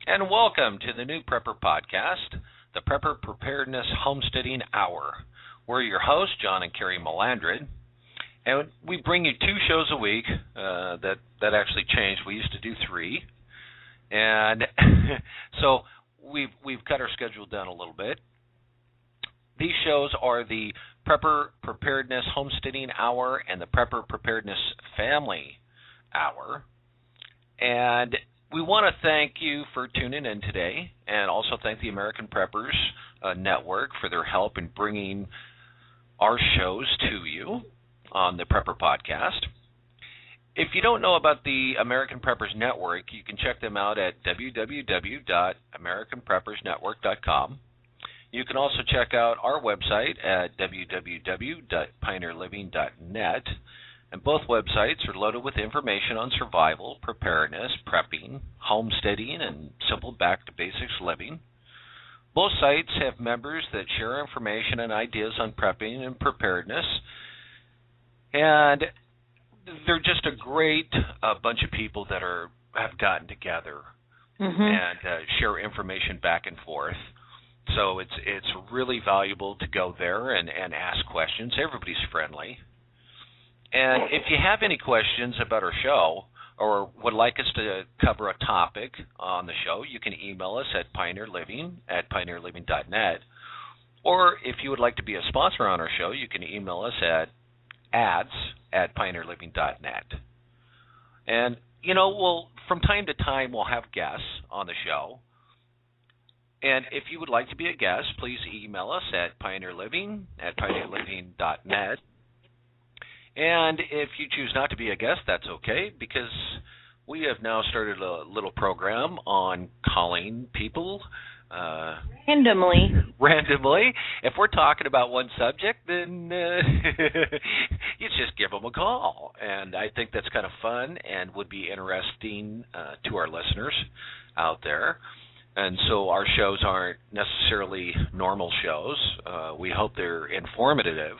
and welcome to the new Prepper Podcast, the Prepper Preparedness Homesteading Hour. We're your hosts, John and Carrie Melandrid, and we bring you 2 shows a week. That actually changed. We used to do 3, and so we've cut our schedule down a little bit. These shows are the Prepper Preparedness Homesteading Hour and the Prepper Preparedness Family Hour, and we want to thank you for tuning in today, and also thank the American Preppers Network for their help in bringing our shows to you on the Prepper Podcast. If you don't know about the American Preppers Network, you can check them out at www.americanpreppersnetwork.com. You can also check out our website at www.pioneerliving.net. And both websites are loaded with information on survival, preparedness, prepping, homesteading, and simple back-to-basics living. Both sites have members that share information and ideas on prepping and preparedness. And they're just a great bunch of people that have gotten together and share information back and forth. So it's really valuable to go there and ask questions. Everybody's friendly. And if you have any questions about our show or would like us to cover a topic on the show, you can email us at pioneerliving@pioneerliving.net. Or if you would like to be a sponsor on our show, you can email us at ads@pioneerliving.net. And, from time to time, we'll have guests on the show. And if you would like to be a guest, please email us at pioneerliving@pioneerliving.net. And if you choose not to be a guest, that's okay, because we have now started a little program on calling people randomly. If we're talking about one subject, then you just give them a call. And I think that's kind of fun and would be interesting to our listeners out there. And so our shows aren't necessarily normal shows. We hope they're informative.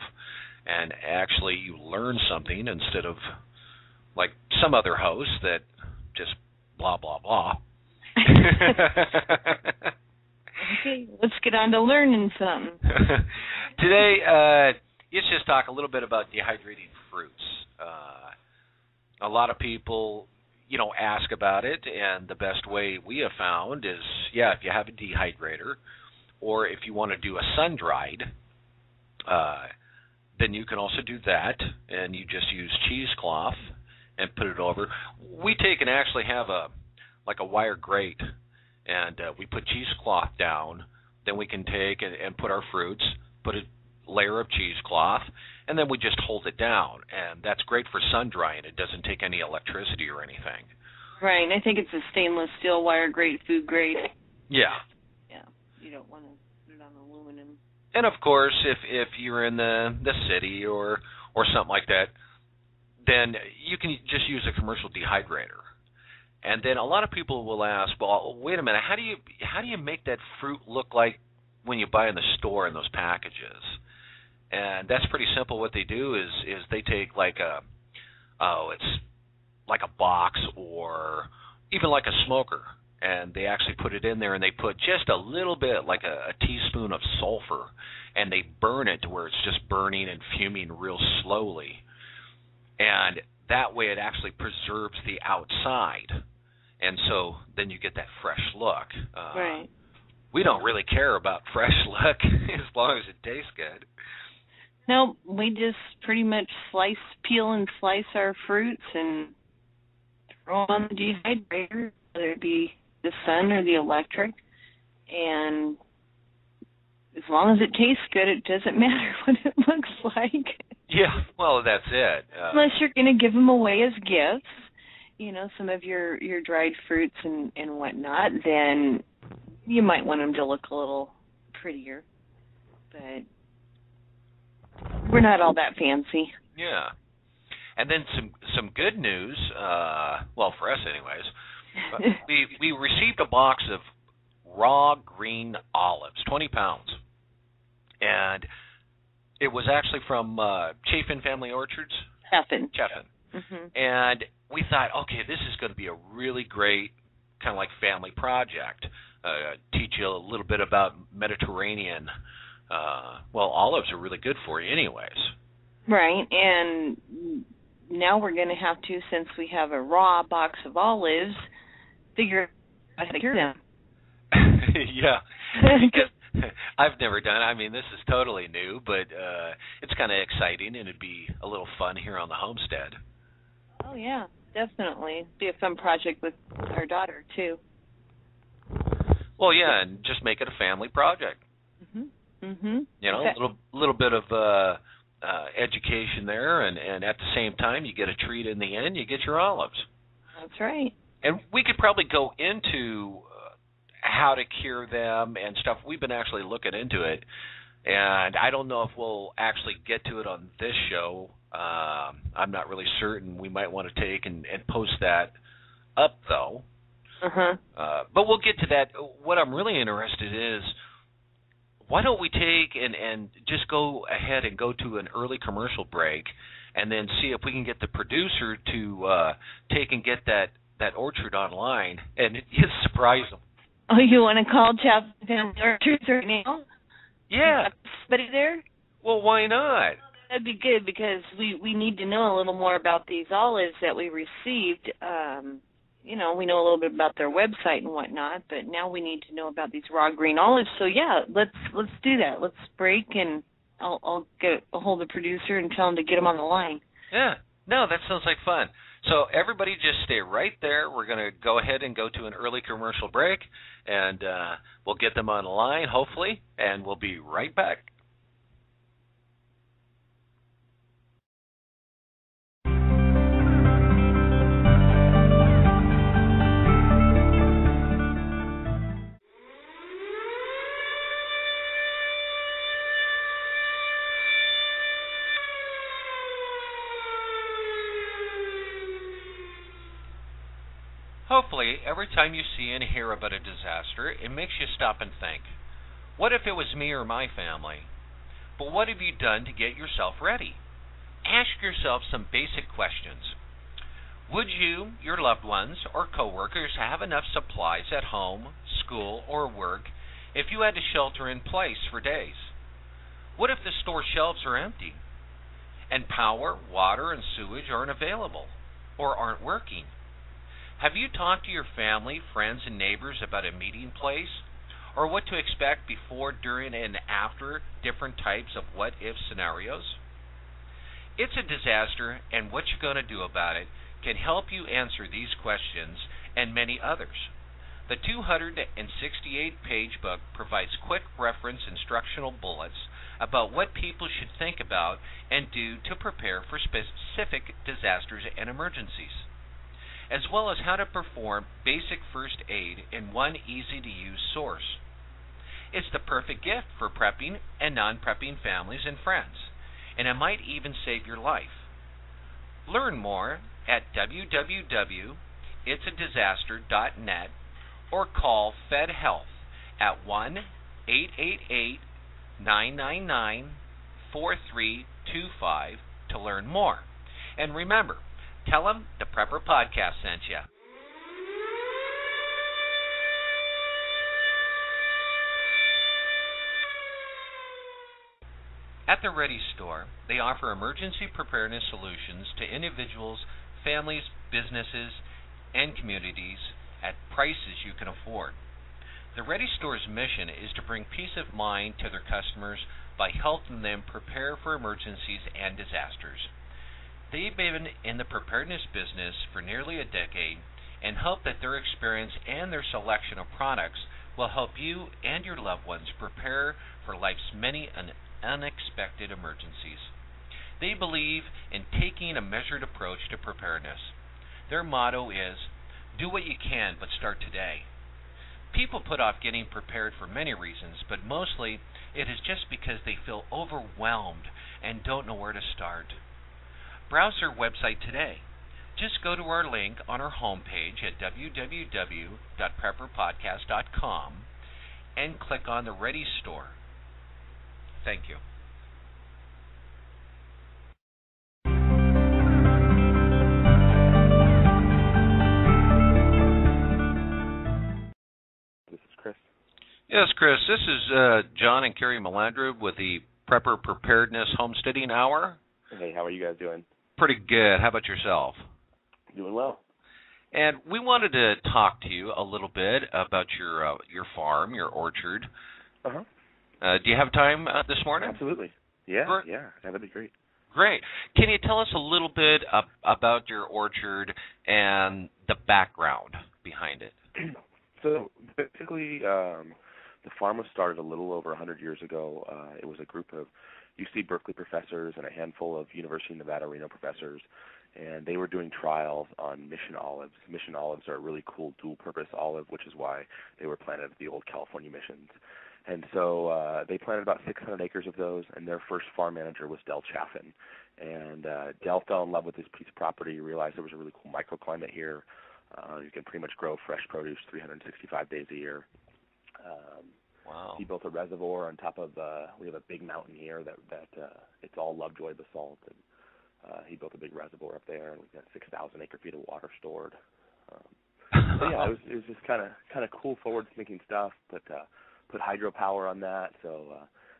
And actually you learn something instead of like some other hosts that just blah, blah, blah. Okay, let's get on to learning something. Today, let's just talk a little bit about dehydrating fruits. A lot of people, ask about it, and the best way we have found is, if you have a dehydrator, or if you want to do a sun-dried, then you can also do that, and you just use cheesecloth and put it over. We take and actually have a wire grate, and we put cheesecloth down. Then we can take and put our fruits, put a layer of cheesecloth, and then we just hold it down. And that's great for sun drying. It doesn't take any electricity or anything. Right. I think it's a stainless steel wire grate, food grade. Yeah. Yeah. You don't want to put it on aluminum. And of course, if you're in the city or something like that, then you can just use a commercial dehydrator. And then a lot of people will ask, well, wait a minute, how do you make that fruit look like when you buy in the store in those packages? And that's pretty simple. What they do is they take it's like a box or even like a smoker, and they actually put it in there, and they put just a little bit, like a teaspoon of sulfur, and they burn it to where it's just burning and fuming real slowly. And that way it actually preserves the outside. And so then you get that fresh look. Right. We don't really care about fresh look as long as it tastes good. No, we just pretty much peel and slice our fruits and throw them on the dehydrator, whether it be the sun or the electric, and as long as it tastes good, it doesn't matter what it looks like. Yeah, well, that's it. Unless you're going to give them away as gifts, some of your dried fruits and whatnot, then you might want them to look a little prettier. But we're not all that fancy. Yeah. And then some good news, for us anyways. We received a box of raw green olives, 20 pounds. And it was actually from Chaffin Family Orchards. Chaffin. Mm-hmm. And we thought, okay, this is going to be a really great kind of like family project. Teach you a little bit about Mediterranean. Olives are really good for you anyways. Right, and now we're going to have to, since we have a raw box of olives, figure out how to cure them. Yeah. I've never done it. I mean, this is totally new, but it's kind of exciting, and it'd be a little fun here on the homestead. Oh, yeah, definitely. Be a fun project with our daughter, too. Well, yeah, and just make it a family project. You know, a little bit of education there, and at the same time, you get a treat in the end. You get your olives. That's right. And we could probably go into how to cure them and stuff. We've been actually looking into it, and I don't know if we'll actually get to it on this show. I'm not really certain. We might want to take and post that up, though. But we'll get to that. What I'm really interested in is, why don't we take and just go ahead and go to an early commercial break, and then see if we can get the producer to take and get that orchard online and just surprise them. Oh, you want to call Chaffin Family Orchards right now? Yeah. Somebody there? Well, why not? That'd be good, because we need to know a little more about these olives that we received. You know, we know a little bit about their website and whatnot, but now we need to know about these raw green olives. So yeah, let's do that. Let's break, and I'll get a hold of the producer and tell him to get them on the line. Yeah. No, that sounds like fun. So everybody just stay right there. We're going to go ahead and go to an early commercial break, and we'll get them on the line, hopefully, and we'll be right back. Hopefully, every time you see and hear about a disaster, it makes you stop and think, what if it was me or my family? But what have you done to get yourself ready? Ask yourself some basic questions. Would you, your loved ones, or coworkers have enough supplies at home, school, or work if you had to shelter in place for days? What if the store shelves are empty, and power, water, and sewage aren't available, or aren't working? Have you talked to your family, friends, and neighbors about a meeting place, or what to expect before, during, and after different types of what-if scenarios? It's a disaster, and what you're going to do about it can help you answer these questions and many others. The 268-page book provides quick reference instructional bullets about what people should think about and do to prepare for specific disasters and emergencies, as well as how to perform basic first aid in one easy-to-use source. It's the perfect gift for prepping and non-prepping families and friends, and it might even save your life. Learn more at www.itsadisaster.net or call Fed Health at 1-888-999-4325 to learn more. And remember, tell them the Prepper Podcast sent you. At the Ready Store, they offer emergency preparedness solutions to individuals, families, businesses, and communities at prices you can afford. The Ready Store's mission is to bring peace of mind to their customers by helping them prepare for emergencies and disasters. They've been in the preparedness business for nearly a decade and hope that their experience and their selection of products will help you and your loved ones prepare for life's many unexpected emergencies. They believe in taking a measured approach to preparedness. Their motto is, do what you can, but start today. People put off getting prepared for many reasons, but mostly it is just because they feel overwhelmed and don't know where to start. Browse their website today. Just go to our link on our homepage at www.prepperpodcast.com and click on the Ready Store. Thank you. Yes, Chris. This is John and Carrie Melandra with the Prepper Preparedness Homesteading Hour. Hey, how are you guys doing? Pretty good. How about yourself? Doing well. And we wanted to talk to you a little bit about your farm, your orchard. Uh-huh. Do you have time this morning? Absolutely. Yeah, Great. yeah, that'd be great. Great. Can you tell us a little bit about your orchard and the background behind it? So basically, the farm was started a little over 100 years ago. It was a group of UC Berkeley professors and a handful of University of Nevada, Reno professors, and they were doing trials on mission olives. Mission olives are a really cool dual-purpose olive, which is why they were planted at the old California missions. And so they planted about 600 acres of those, and their first farm manager was Del Chaffin. And Del fell in love with this piece of property, realized there was a really cool microclimate here. You can pretty much grow fresh produce 365 days a year. Wow. He built a reservoir on top of, we have a big mountain here that it's all Lovejoy basalt. And he built a big reservoir up there, and we've got 6,000 acre-feet of water stored. So yeah, it was just kind of cool, forward-thinking stuff, but put hydropower on that, so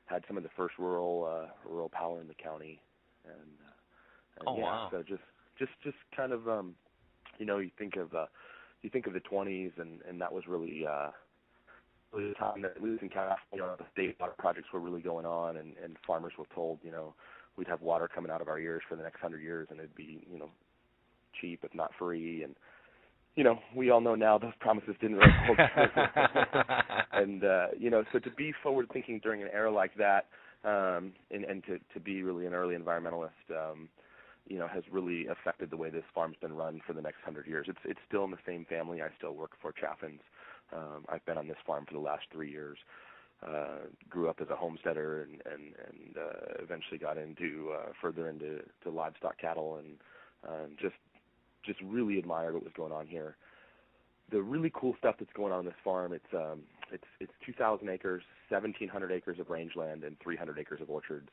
had some of the first rural power in the county, and oh, yeah, wow. so just kind of you think of the 20s, and that was really the time that, at least in California, the state water projects were really going on, and farmers were told, we'd have water coming out of our ears for the next 100 years, and it'd be cheap if not free, and we all know now those promises didn't really hold true. And, so to be forward-thinking during an era like that, and to be really an early environmentalist, has really affected the way this farm's been run for the next 100 years. It's still in the same family. I still work for Chaffin's. I've been on this farm for the last 3 years. Grew up as a homesteader and eventually got further into livestock cattle, and just really admired what was going on here. The really cool stuff that's going on this farm, it's 2,000 acres, 1,700 acres of rangeland, and 300 acres of orchards,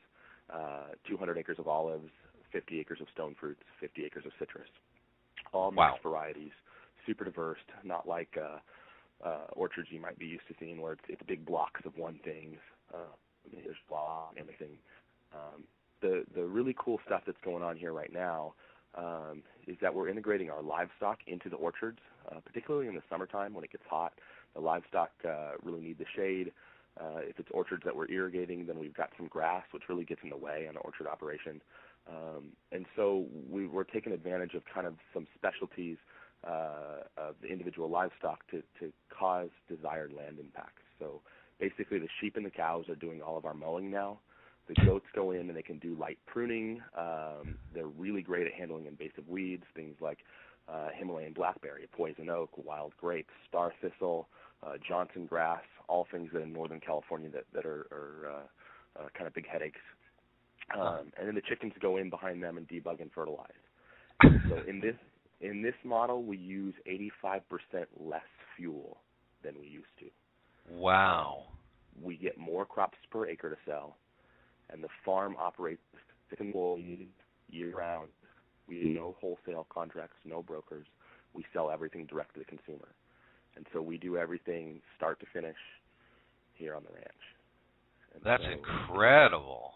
200 acres of olives, 50 acres of stone fruits, 50 acres of citrus, all mixed varieties, super diverse, not like orchards you might be used to seeing where it's big blocks of one thing. There's blah and everything. The really cool stuff that's going on here right now is that we're integrating our livestock into the orchards, particularly in the summertime when it gets hot. The livestock really need the shade. If it's orchards that we're irrigating, then we've got some grass, which really gets in the way on an orchard operation. And so we're taking advantage of kind of some specialties of the individual livestock to cause desired land impacts. So basically the sheep and the cows are doing all of our mowing now. The goats go in and they can do light pruning. They're really great at handling invasive weeds, things like Himalayan blackberry, poison oak, wild grape, star thistle, Johnson grass, all things that in Northern California that are kind of big headaches. And then the chickens go in behind them and debug and fertilize. So in this model, we use 85% less fuel than we used to. Wow. We get more crops per acre to sell, and the farm operates year-round. We do no wholesale contracts, no brokers. We sell everything direct to the consumer. And so we do everything start to finish here on the ranch. And that's incredible.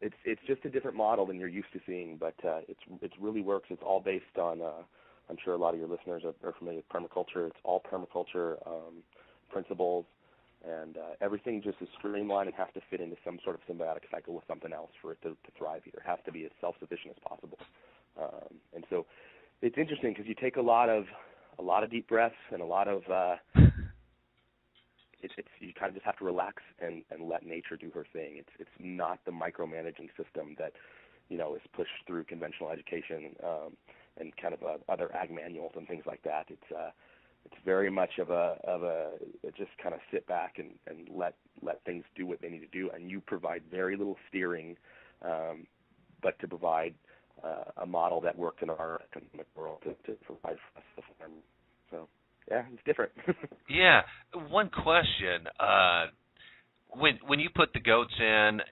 It's just a different model than you're used to seeing, but it really works. It's all based on, I'm sure a lot of your listeners are familiar with permaculture. It's all permaculture principles, and everything just is streamlined and has to fit into some sort of symbiotic cycle with something else for it to thrive here. It has to be as self-sufficient as possible. And so it's interesting because you take a lot of deep breaths and a lot of you kind of just have to relax and let nature do her thing. It's not the micromanaging system that is pushed through conventional education and kind of other ag manuals and things like that. It's very much of a just kind of sit back and let things do what they need to do, and you provide very little steering, but to provide a model that works in our economic world to provide for us the farm. So yeah, it's different. Yeah. One question: when you put the goats in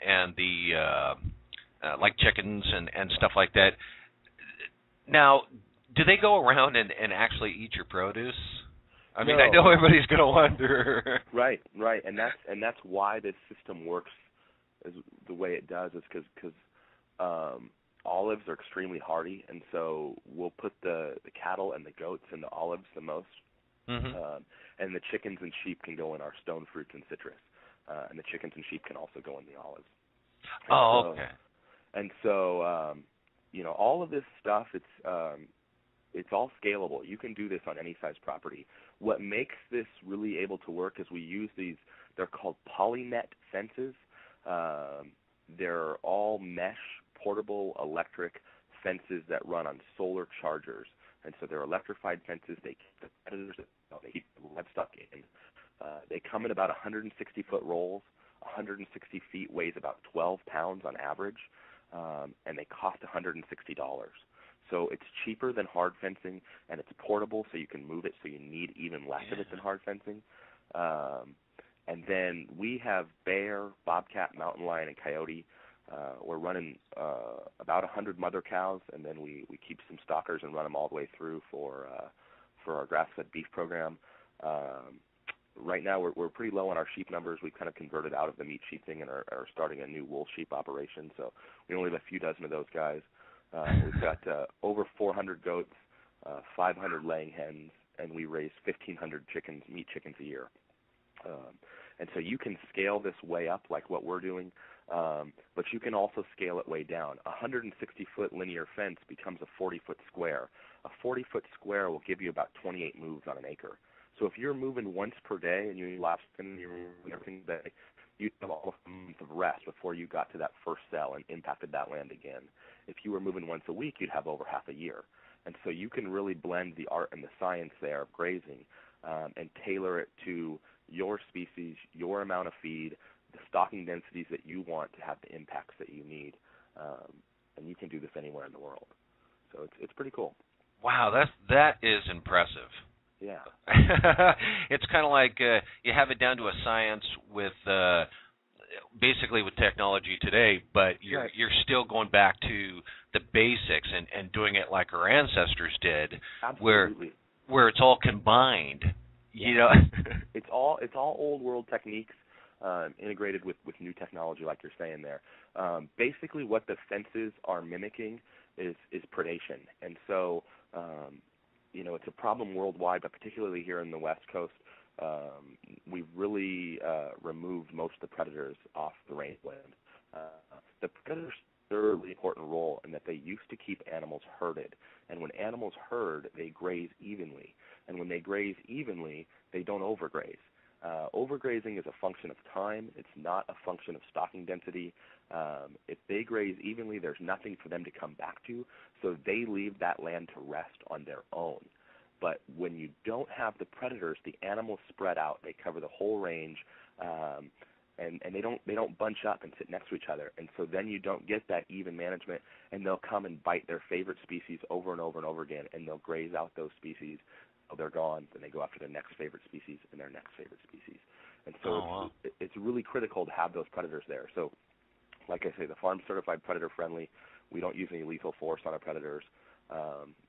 and the like chickens and stuff like that, now do they go around and actually eat your produce? I mean, I know everybody's going to wonder. Right, and that's why this system works as the way it does, is because olives are extremely hardy, and so we'll put the cattle and the goats in the olives the most, and the chickens and sheep can go in our stone fruits and citrus, and the chickens and sheep can also go in the olives. Okay. And so, all of this stuff, it's all scalable. You can do this on any size property. What makes this really able to work is we use these, they're called polynet fences. They're all mesh, portable electric fences that run on solar chargers. And so they're electrified fences. They keep the predators, they keep the livestock in. They come in about 160-foot rolls. 160 feet weighs about 12 pounds on average, and they cost $160. So it's cheaper than hard fencing, and it's portable, so you can move it, so you need even less of it than hard fencing. And then we have bear, bobcat, mountain lion, and coyote. We're running about 100 mother cows, and then we keep some stockers and run them all the way through for our grass-fed beef program. Right now, we're pretty low on our sheep numbers. We've kind of converted out of the meat sheep thing and are starting a new wool sheep operation. So we only have a few dozen of those guys. We've got over 400 goats, 500 laying hens, and we raise 1,500 meat chickens a year. And so you can scale this way up like what we're doing, but you can also scale it way down. A 160-foot linear fence becomes a 40-foot square. A 40-foot square will give you about 28 moves on an acre. So if you're moving once per day and you're moving everything day, you'd have all a month of rest before you got to that first cell and impacted that land again. If you were moving once a week, you'd have over half a year. And so you can really blend the art and the science there of grazing and tailor it to your species, your amount of feed, the stocking densities that you want to have the impacts that you need. And you can do this anywhere in the world. So it's pretty cool. Wow, that is impressive. Yeah. It's kind of like you have it down to a science with basically with technology today, but you're still going back to the basics and doing it like our ancestors did. Absolutely. Where it's all combined. Yeah. You know. it's all old world techniques integrated with new technology, like you're saying there. Basically what the fences are mimicking is predation. And so it's a problem worldwide, but particularly here in the West Coast, we've really removed most of the predators off the rangeland. The predators serve a really important role in that they used to keep animals herded. And when animals herd, they graze evenly. And when they graze evenly, they don't overgraze. Overgrazing is a function of time. It's not a function of stocking density. If they graze evenly, there's nothing for them to come back to, so they leave that land to rest on their own. But when you don't have the predators, the animals spread out. They cover the whole range, and they don't bunch up and sit next to each other. And so then you don't get that even management, and they'll come and bite their favorite species over and over and over again, and they'll graze out those species. They're gone, then they go after their next favorite species and their next favorite species. And so it's really critical to have those predators there. So, like I say, the farm's certified predator friendly. We don't use any lethal force on our predators.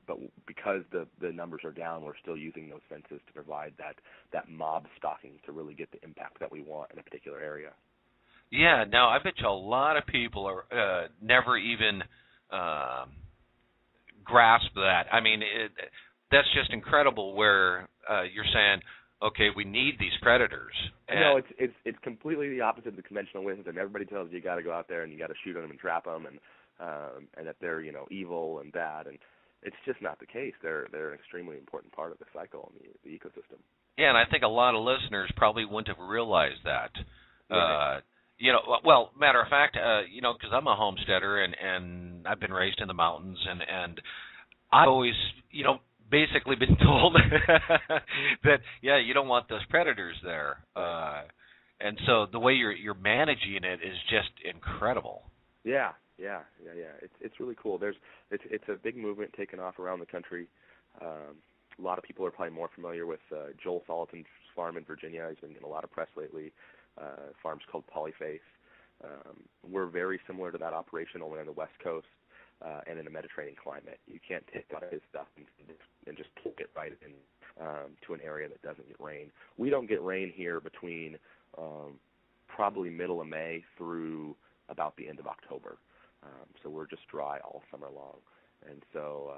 But because the numbers are down, we're still using those fences to provide that mob stalking to really get the impact that we want in a particular area. Yeah, now I bet you a lot of people are never even grasp that. I mean, that's just incredible where you're saying, okay, we need these predators. No, it's completely the opposite of the conventional wisdom. Everybody tells you got to go out there and you got to shoot them and trap them, and that they're evil and bad, and it's just not the case. They're an extremely important part of the cycle and the ecosystem. Yeah, and I think a lot of listeners probably wouldn't have realized that. Yeah. Well, matter of fact, because I'm a homesteader and I've been raised in the mountains, and I've always, basically been told that you don't want those predators there, and so the way you're managing it is just incredible. Yeah. It's really cool. It's a big movement taken off around the country. A lot of people are probably more familiar with Joel Salatin's farm in Virginia. He's been getting a lot of press lately. Farm's called Polyface. We're very similar to that operation, only on the West Coast. And in a Mediterranean climate, you can't take a lot of his stuff and just plug it right in to an area that doesn't get rain. We don't get rain here between probably middle of May through about the end of October. So we're just dry all summer long. And so,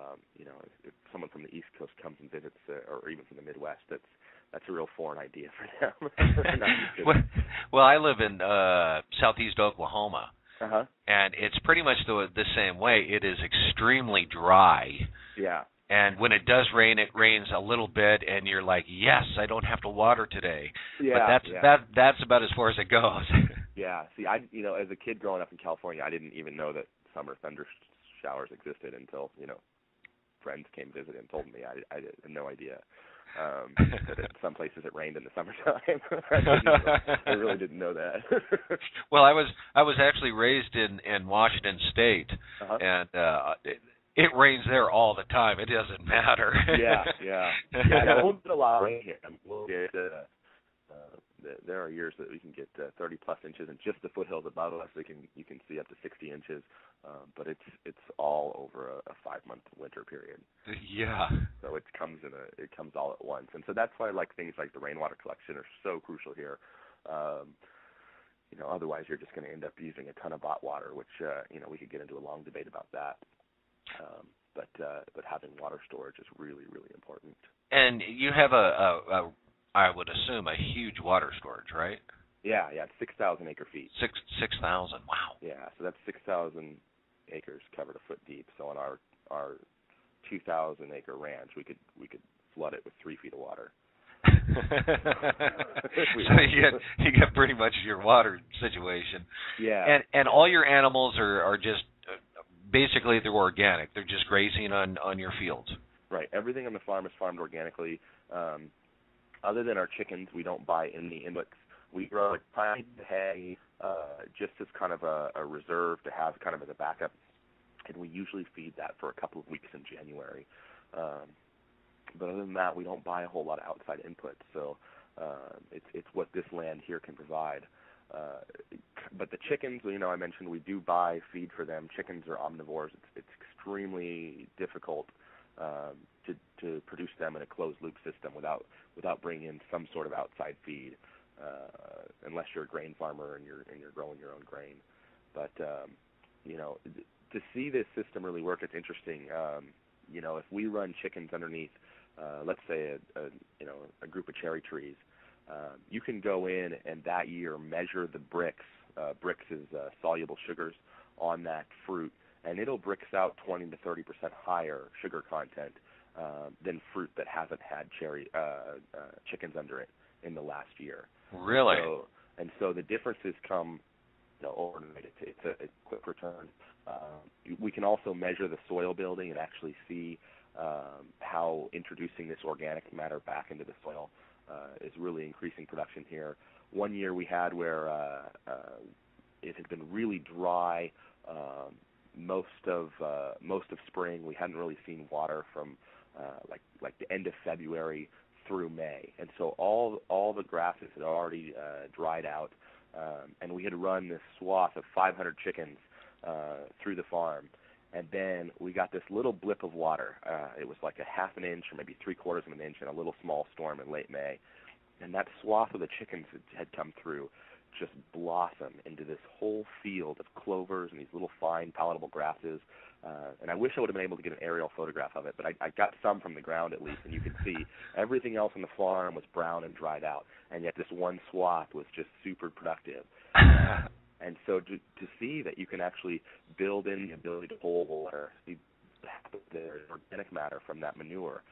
if someone from the East Coast comes and visits, or even from the Midwest, that's a real foreign idea for them. Well, I live in southeast Oklahoma, and it's pretty much the same way. It is extremely dry. Yeah. And when it does rain, it rains a little bit, and you're like, yes, I don't have to water today. Yeah. But that's about as far as it goes. Yeah. See, as a kid growing up in California, I didn't even know that summer thunder showers existed until, friends came visit and told me. I had no idea that in some places it rained in the summertime. I really didn't know that. Well, I was actually raised in Washington State, and it rains there all the time. It doesn't matter. Yeah. There won't be a lot of rain here. We'll get, there are years that we can get 30-plus inches, and just the foothills above us, you can see up to 60 inches. But it's all over a 5-month winter period. Yeah. So it comes all at once, and so that's why things like the rainwater collection are so crucial here. Otherwise you're just going to end up using a ton of bot water, which we could get into a long debate about that. But having water storage is really, really important. And you have I would assume, a huge water storage, right? Yeah, it's 6,000 acre feet. 6,000, wow. Yeah, so that's 6,000 acres covered a foot deep. So on our 2,000 acre ranch, we could flood it with 3 feet of water. So you get pretty much your water situation. Yeah. And all your animals are just basically they're organic. They're just grazing on your fields. Right. Everything on the farm is farmed organically. Other than our chickens, we don't buy any inputs. We grow pine hay just as kind of a reserve to have kind of as a backup, and we usually feed that for a couple of weeks in January. But other than that, we don't buy a whole lot of outside inputs. So it's what this land here can provide. But the chickens, I mentioned we do buy feed for them. Chickens are omnivores. It's extremely difficult to produce them in a closed-loop system without bringing in some sort of outside feed, unless you're a grain farmer and you're growing your own grain. But to see this system really work, it's interesting. If we run chickens underneath, let's say a group of cherry trees, you can go in and that year measure the bricks. Bricks is soluble sugars on that fruit, and it'll bricks out 20 to 30% higher sugar content than fruit that hasn't had chickens under it in the last year. Really? So the differences come overnight. It's a quick return. We can also measure the soil building and actually see how introducing this organic matter back into the soil is really increasing production here. One year we had where it had been really dry most of spring. We hadn't really seen water from like the end of February through May, and so all the grasses had already dried out, and we had run this swath of 500 chickens through the farm, and then we got this little blip of water. It was like a half an inch or maybe 3/4 of an inch in a little small storm in late May, and that swath of the chickens had come through just blossom into this whole field of clovers and these little fine palatable grasses. And I wish I would have been able to get an aerial photograph of it, but I got some from the ground at least, and you could see everything else on the farm was brown and dried out, and yet this one swath was just super productive. And so to see that you can actually build in the ability to hold water, there's organic matter from that manure.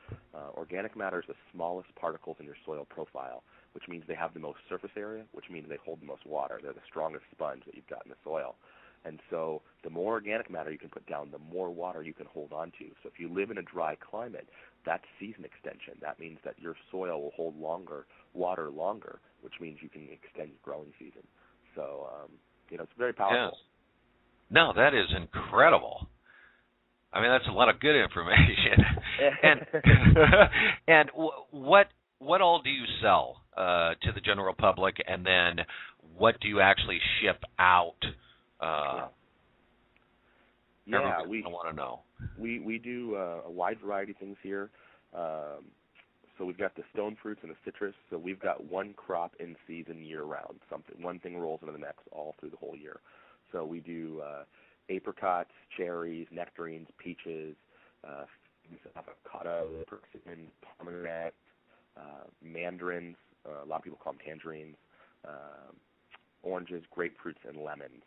Organic matter is the smallest particles in your soil profile, which means they have the most surface area, which means they hold the most water. They're the strongest sponge that you've got in the soil. And so the more organic matter you can put down, the more water you can hold on to. So if you live in a dry climate, that's season extension. That means that your soil will hold water longer, which means you can extend your growing season. So, it's very powerful. Yeah. No, that is incredible. I mean, that's a lot of good information. And what all do you sell to the general public, and then what do you actually ship out? We want to know. We do a wide variety of things here. So we've got the stone fruits and the citrus. So we've got one crop in season year-round. One thing rolls into the next all through the whole year. So we do apricots, cherries, nectarines, peaches, avocado, persimmon, pomegranate, mandarins. A lot of people call them tangerines, oranges, grapefruits, and lemons.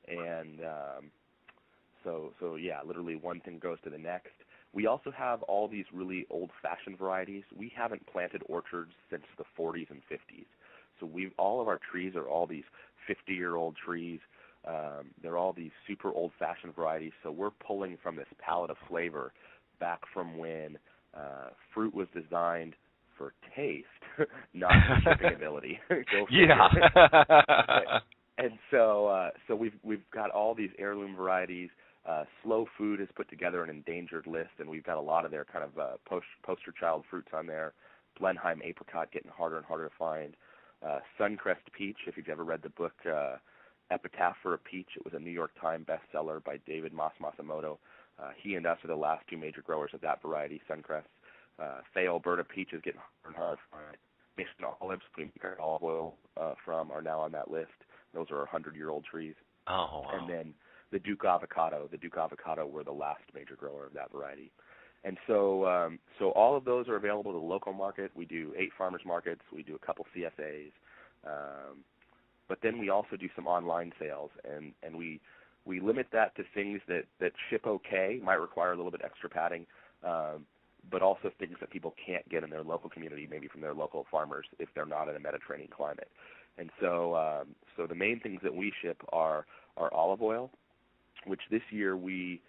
And so yeah, literally one thing goes to the next. We also have all these really old-fashioned varieties. We haven't planted orchards since the 40s and 50s. So all of our trees are all these 50-year-old trees. They're all these super old-fashioned varieties. So we're pulling from this palette of flavor back from when fruit was designed for taste, not for shipping ability. Yeah. And so we've got all these heirloom varieties. Slow Food has put together an endangered list, and we've got a lot of their kind of poster child fruits on there. Blenheim apricot getting harder and harder to find. Suncrest peach, if you've ever read the book Epitaph for a Peach, it was a New York Times bestseller by David Masamoto. He and us are the last two major growers of that variety, Suncrest. Fay Alberta peach is getting harder and harder to find. Mason olives, we make olive oil from, are now on that list. Those are 100-year-old trees. Oh, wow. And then the Duke avocado. The Duke avocado were the last major grower of that variety. And so all of those are available to the local market. We do 8 farmers markets. We do a couple CSAs. But then we also do some online sales, and we limit that to things that ship okay, might require a little bit extra padding, but also things that people can't get in their local community, maybe from their local farmers if they're not in a Mediterranean climate. And so the main things that we ship are olive oil, which this year we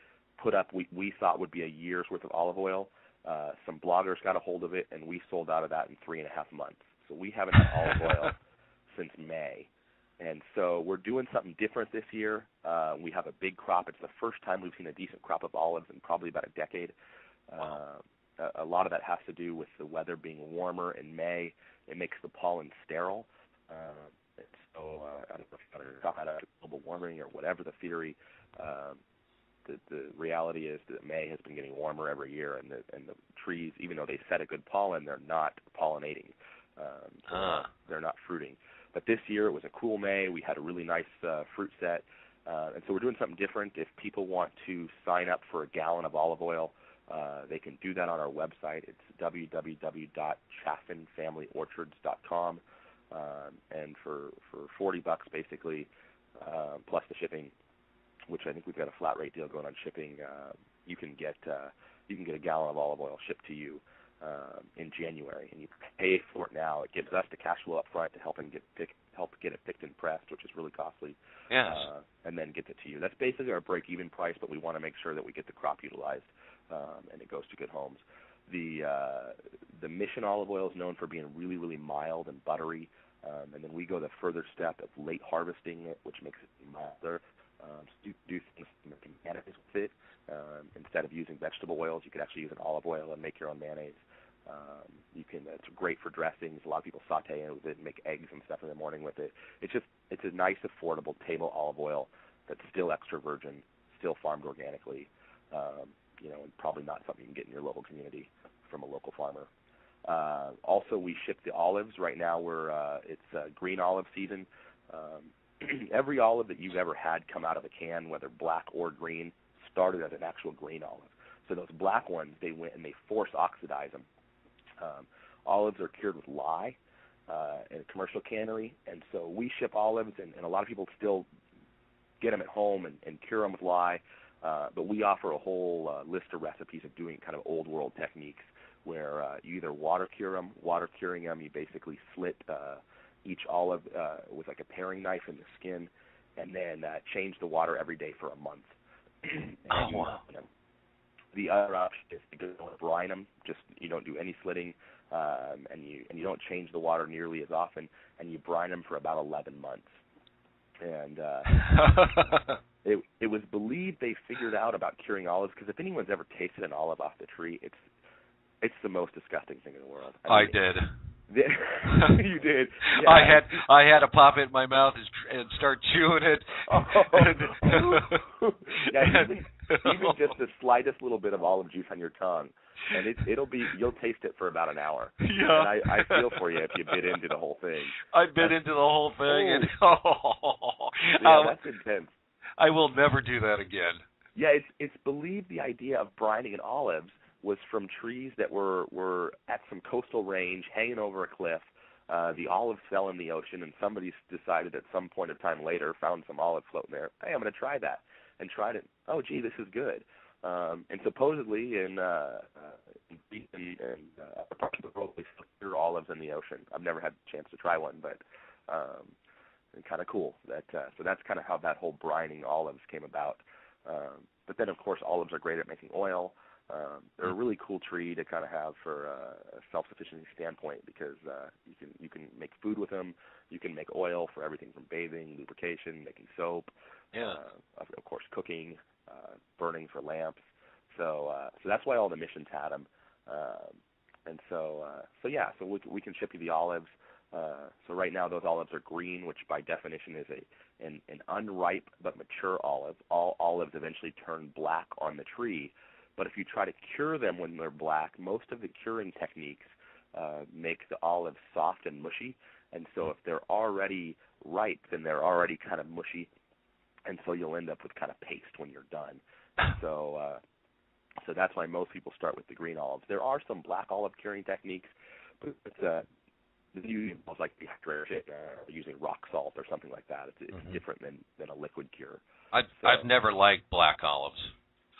put up, we thought would be a year's worth of olive oil. Some bloggers got a hold of it, and we sold out of that in 3.5 months. So we haven't had olive oil since May. And so we're doing something different this year. We have a big crop. It's the first time we've seen a decent crop of olives in probably about a decade. A lot of that has to do with the weather being warmer in May. It makes the pollen sterile. So I don't know if you talk about global warming or whatever the theory. The reality is that May has been getting warmer every year, and the trees, even though they set a good pollen, they're not pollinating. They're not fruiting. But this year it was a cool May. We had a really nice fruit set. And so we're doing something different. If people want to sign up for a gallon of olive oil, they can do that on our website. It's www.chaffinfamilyorchards.com. And for $40 basically, plus the shipping, which I think we've got a flat rate deal going on shipping, you can get a gallon of olive oil shipped to you in January, and you pay for it now. It gives us the cash flow up front to help get it picked and pressed, which is really costly. Yes. And then gets it to you. That's basically our break-even price, but we want to make sure that we get the crop utilized and it goes to good homes. The Mission olive oil is known for being really, really mild and buttery, and then we go the further step of late harvesting it, which makes it milder. Do things like mayonnaise with it. Instead of using vegetable oils, you could actually use an olive oil and make your own mayonnaise. It's great for dressings. A lot of people saute it with it and make eggs and stuff in the morning with it. It's a nice, affordable table olive oil that's still extra virgin, still farmed organically, and probably not something you can get in your local community from a local farmer. Also, we ship the olives. Right now it's green olive season. Every olive that you've ever had come out of a can, whether black or green, started as an actual green olive. So those black ones, they went and they force oxidize them. Olives are cured with lye in a commercial cannery, and so we ship olives, and a lot of people still get them at home and cure them with lye, but we offer a whole list of recipes of doing kind of old world techniques where you either water curing them, you basically slit each olive with like a paring knife in the skin, and then change the water every day for a month. Wow. The other option is to go and brine them. Just you don't do any slitting, and you don't change the water nearly as often, and you brine them for about 11 months. And it was believed they figured out about curing olives, because if anyone's ever tasted an olive off the tree, it's the most disgusting thing in the world. I did. You did. Yeah. I had to pop it in my mouth and start chewing it. even just the slightest little bit of olive juice on your tongue, and you'll taste it for about an hour. Yeah. And I feel for you if you bit into the whole thing. I bit into the whole thing, and yeah, that's intense. I will never do that again. Yeah, it's believed the idea of brining in olives was from trees that were at some coastal range hanging over a cliff. The olives fell in the ocean, and somebody decided at some point of time later, found some olives floating there. Hey, I'm going to try that, and tried it. Oh, gee, this is good. And supposedly in other parts of the world, they still cure olives in the ocean. I've never had a chance to try one, but kind of cool. So that's kind of how that whole brining olives came about. But then, of course, olives are great at making oil. They're a really cool tree to kind of have for a self-sufficiency standpoint because you can make food with them. You can make oil for everything from bathing, lubrication, making soap. Yeah. Of course, cooking, burning for lamps. So that's why all the missions had them. So we can ship you the olives. So right now those olives are green, which by definition is an unripe but mature olive. All olives eventually turn black on the tree. But if you try to cure them when they're black, most of the curing techniques make the olives soft and mushy. And so if they're already ripe, then they're already kind of mushy. And so you'll end up with kind of paste when you're done. So that's why most people start with the green olives. There are some black olive curing techniques, but usually like using rock salt or something like that. It's different than a liquid cure. I've never liked black olives.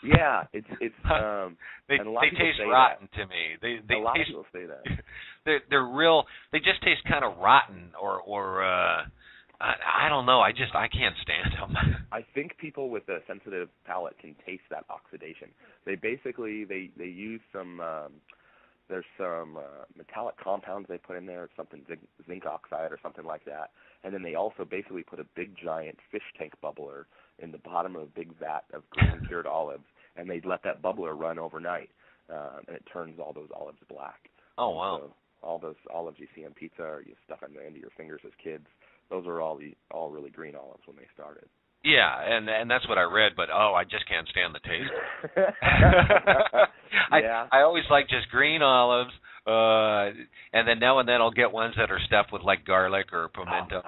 Yeah, it's they taste say rotten that. to me. They a lot taste, of people say that. They're real. They just taste kind of rotten, or I don't know. I can't stand them. I think people with a sensitive palate can taste that oxidation. They basically they use some there's some metallic compounds they put in there, something zinc oxide or something like that, and then they also basically put a big giant fish tank bubbler in the bottom of a big vat of green cured olives, and they let that bubbler run overnight, and it turns all those olives black. Oh, wow. So all those olives you see on pizza or you stuck on the end of your fingers as kids, those are all really green olives when they started. Yeah, and that's what I read, but I just can't stand the taste. Yeah. I always like just green olives, and then now and then I'll get ones that are stuffed with like garlic or pimento.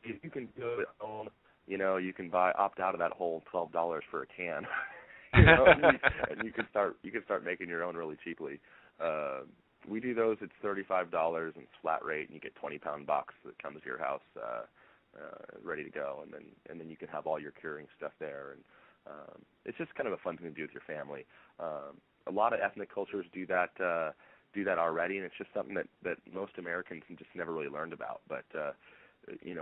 You can do it at home. You can opt out of that whole $12 for a can. And you can start making your own really cheaply. We do those. It's $35 and it's flat rate, and you get 20-pound box that comes to your house ready to go, and then you can have all your curing stuff there, and it's just kind of a fun thing to do with your family. A lot of ethnic cultures do that already, and it's just something that most Americans just never really learned about. But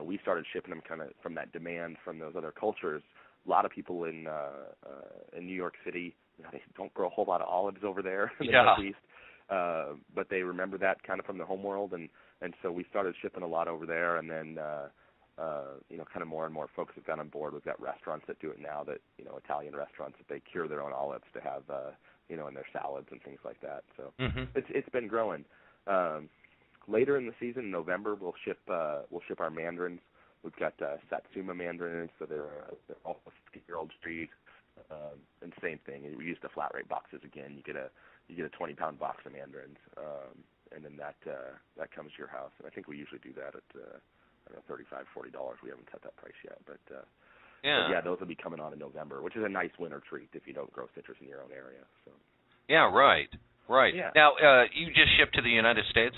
we started shipping them kind of from that demand from those other cultures. A lot of people in New York City, they don't grow a whole lot of olives over there in the Northeast, but they remember that kind of from the home world, and so we started shipping a lot over there, and then kind of more and more folks have gotten on board. We've got restaurants that do it now, that Italian restaurants, that they cure their own olives to have in their salads and things like that. So it's been growing. Later in the season, in November, we'll ship our mandarins. We've got Satsuma mandarins, so they're all 50-year-old trees. And same thing, we use the flat rate boxes again. You get a 20-pound box of mandarins, and then that comes to your house. And I think we usually do that at $35, $40. We haven't set that price yet, but those will be coming on in November, which is a nice winter treat if you don't grow citrus in your own area. So. Yeah, right. Yeah. Now, you just ship to the United States?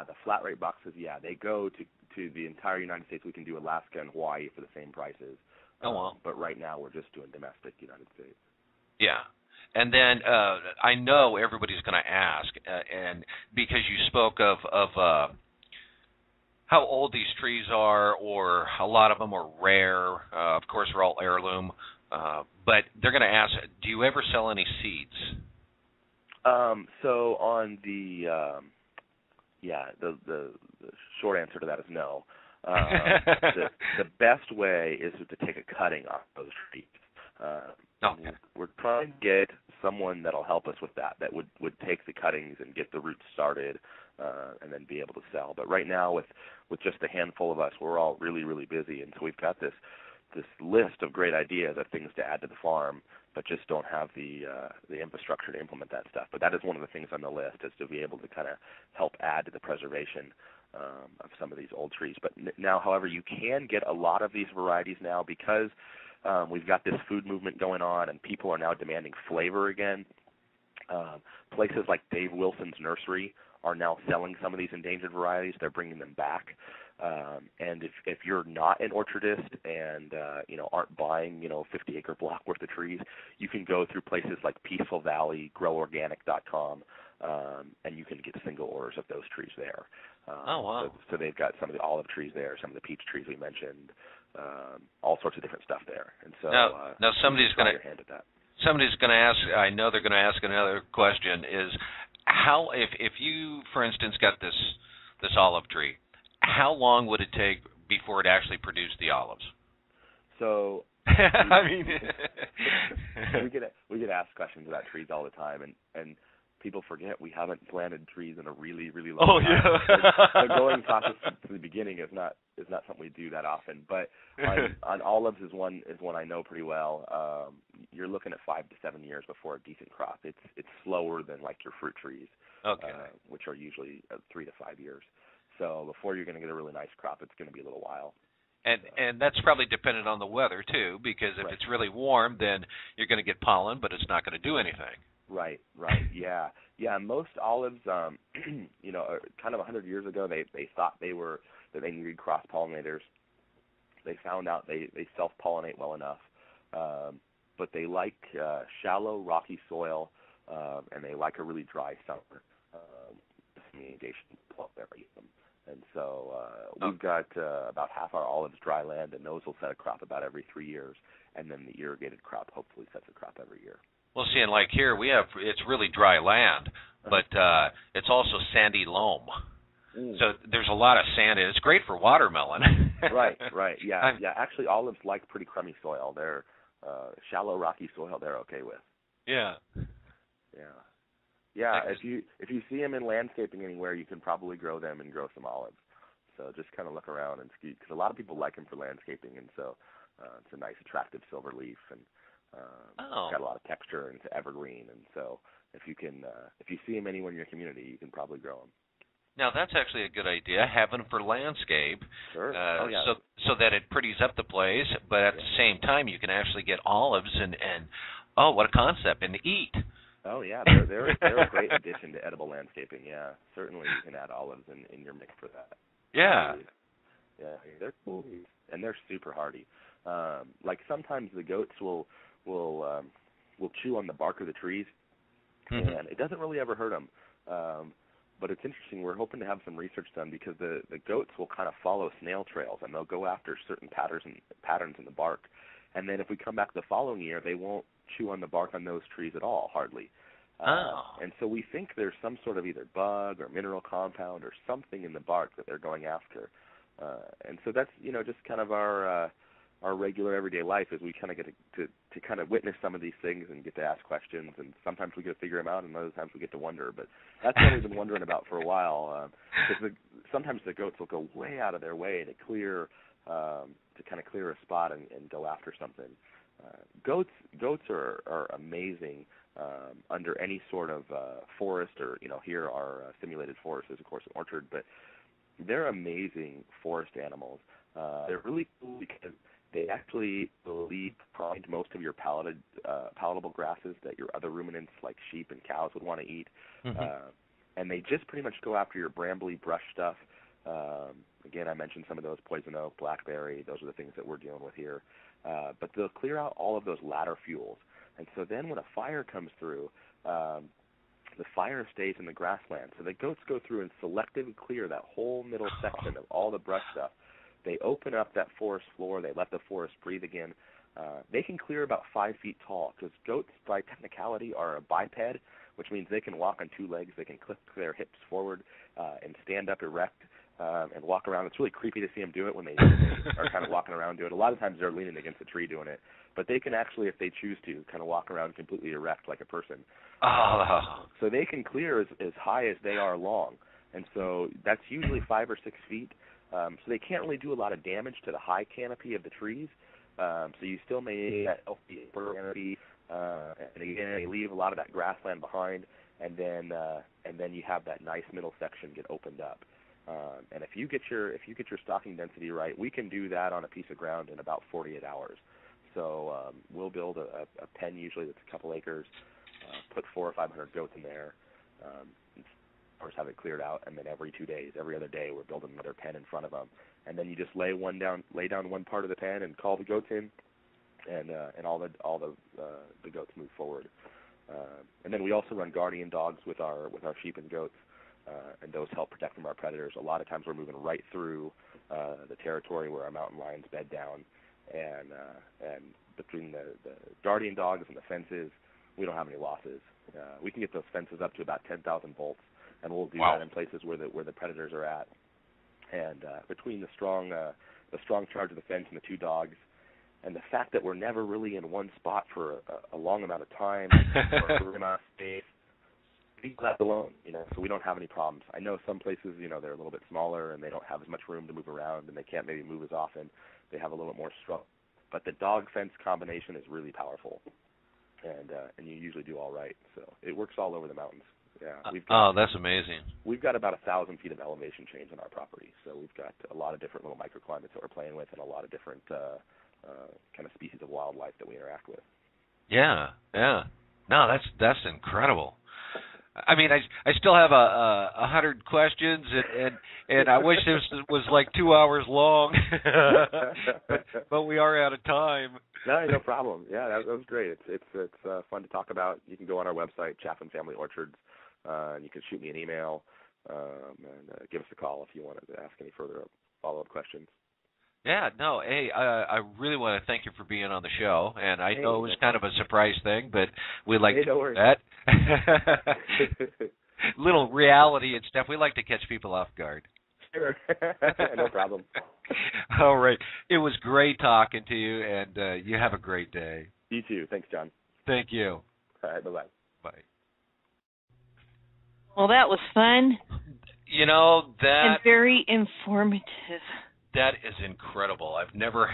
The flat rate boxes, they go to the entire United States. We can do Alaska and Hawaii for the same prices. Oh, wow. But right now we're just doing domestic United States. Yeah. And then I know everybody's going to ask, and because you spoke of how old these trees are, or a lot of them are rare. Of course, they're all heirloom. But they're going to ask, do you ever sell any seeds? So on the short answer to that is no. The best way is to take a cutting off those trees. We're trying to get someone that'll help us with that would take the cuttings and get the roots started, and then be able to sell. But right now, with just a handful of us, we're all really, really busy, and so we've got this this list of great ideas of things to add to the farm, but just don't have the infrastructure to implement that stuff. But that is one of the things on the list, is to be able to kind of help add to the preservation of some of these old trees. But now, however, you can get a lot of these varieties now because we've got this food movement going on, and people are now demanding flavor again. Places like Dave Wilson's Nursery are now selling some of these endangered varieties. They're bringing them back. And if you're not an orchardist and aren't buying 50-acre block worth of trees, you can go through places like Peaceful Valley, GrowOrganic.com, and you can get single orders of those trees there. Oh, wow. So they've got some of the olive trees there, some of the peach trees we mentioned, all sorts of different stuff there. And so now somebody's going to ask. I know they're going to ask another question: is how, if you, for instance, got this olive tree, how long would it take before it actually produced the olives? So I mean, we get asked questions about trees all the time, and people forget we haven't planted trees in a really, really long time. Yeah. The growing process to the beginning is not something we do that often. But on olives is one I know pretty well. You're looking at 5 to 7 years before a decent crop. It's slower than like your fruit trees, which are usually 3 to 5 years. So before you're going to get a really nice crop, it's going to be a little while. And that's probably dependent on the weather too, because if it's really warm, then you're going to get pollen, but it's not going to do anything. Right, yeah. Most olives, kind of 100 years ago, they thought that they needed cross pollinators. They found out they self-pollinate well enough, but they like shallow, rocky soil, and they like a really dry summer. And so we've got about half our olives dry land, and those will set a crop about every 3 years, and then the irrigated crop hopefully sets a crop every year. Well, see, and like here, it's really dry land, but it's also sandy loam. So there's a lot of sand, and it's great for watermelon. Right. Yeah. Actually, olives like pretty crummy soil. They're shallow, rocky soil they're okay with. Yeah. If you see them in landscaping anywhere, you can probably grow them and grow some olives. So just kind of look around and see, because a lot of people like them for landscaping, and so it's a nice, attractive silver leaf, and it's got a lot of texture, and it's evergreen. And so if you see them anywhere in your community, you can probably grow them. Now that's actually a good idea, having them for landscape. Sure. So that it pretties up the place, but at the same time you can actually get olives and what a concept, and eat. Oh yeah, they're a great addition to edible landscaping. Yeah, certainly you can add olives in your mix for that. Yeah, they're cool, and they're super hardy. Like sometimes the goats will chew on the bark of the trees, and it doesn't really ever hurt them. But it's interesting. We're hoping to have some research done, because the goats will kind of follow snail trails, and they'll go after certain patterns in the bark. And then if we come back the following year, they won't chew on the bark on those trees at all, hardly. And so we think there's some sort of either bug or mineral compound or something in the bark that they're going after. And so that's just kind of our regular everyday life, is we kind of get to kind of witness some of these things and get to ask questions, and sometimes we get to figure them out, and other times we get to wonder. But that's what we've been wondering about for a while, because sometimes the goats will go way out of their way to clear to kind of clear a spot and go after something. Goats are amazing under any sort of forest, or here our simulated forest is of course an orchard, but they're amazing forest animals. They're really cool because they actually find most of your palatable grasses that your other ruminants like sheep and cows would want to eat. And they just pretty much go after your brambly brush stuff. Again, I mentioned some of those, poison oak, blackberry, those are the things that we're dealing with here. But they'll clear out all of those ladder fuels. And so then when a fire comes through, the fire stays in the grassland. So the goats go through and selectively clear that whole middle section of all the brush stuff. They open up that forest floor. They let the forest breathe again. They can clear about 5 feet tall, because goats, by technicality, are a biped, which means they can walk on 2 legs. They can click their hips forward and stand up erect and walk around. It's really creepy to see them do it when they are kind of walking around doing it. A lot of times they're leaning against a tree doing it. But they can actually, if they choose to, kind of walk around completely erect like a person. So they can clear as high as they are long. And so that's usually 5 or 6 feet. So they can't really do a lot of damage to the high canopy of the trees. So you still may that healthy canopy, and again, you leave a lot of that grassland behind, and then you have that nice middle section get opened up. And if you get your stocking density right, we can do that on a piece of ground in about 48 hours. So we'll build a pen usually that's a couple acres, put 400 or 500 goats in there, of course have it cleared out, and then every 2 days, every other day, we're building another pen in front of them. And then you just lay down one part of the pen and call the goats in, and all the goats move forward. And then we also run guardian dogs with our sheep and goats, and those help protect from our predators. A lot of times we're moving right through the territory where our mountain lions bed down, and between the guardian dogs and the fences, we don't have any losses. We can get those fences up to about 10,000 volts, and we'll do that in places where the predators are at. And between the strong charge of the fence and the two dogs, and the fact that we're never really in one spot for a long amount of time or a amount of space, we leave that alone, so we don't have any problems. I know some places, they're a little bit smaller and they don't have as much room to move around and they can't maybe move as often. They have a little bit more struggle. But the dog fence combination is really powerful, and you usually do all right. So it works all over the mountains. Yeah. That's amazing. We've got about 1,000 feet of elevation change on our property, so we've got a lot of different little microclimates that we're playing with, and a lot of different kind of species of wildlife that we interact with. Yeah. No, that's incredible. I mean, I still have 100 questions, and I wish this was like 2 hours long, but we are out of time. No problem. Yeah, that was great. It's fun to talk about. You can go on our website, Chaffin Family Orchards, and you can shoot me an email and give us a call if you want to ask any further follow-up questions. Yeah, no, hey, I really want to thank you for being on the show, and I know it was kind of a surprise thing, but we like to do that. Little reality and stuff. We like to catch people off guard. Sure. No problem. All right. It was great talking to you, and you have a great day. You too. Thanks, John. Thank you. All right, bye-bye. Bye. Well, that was fun. And very informative. That is incredible. I've never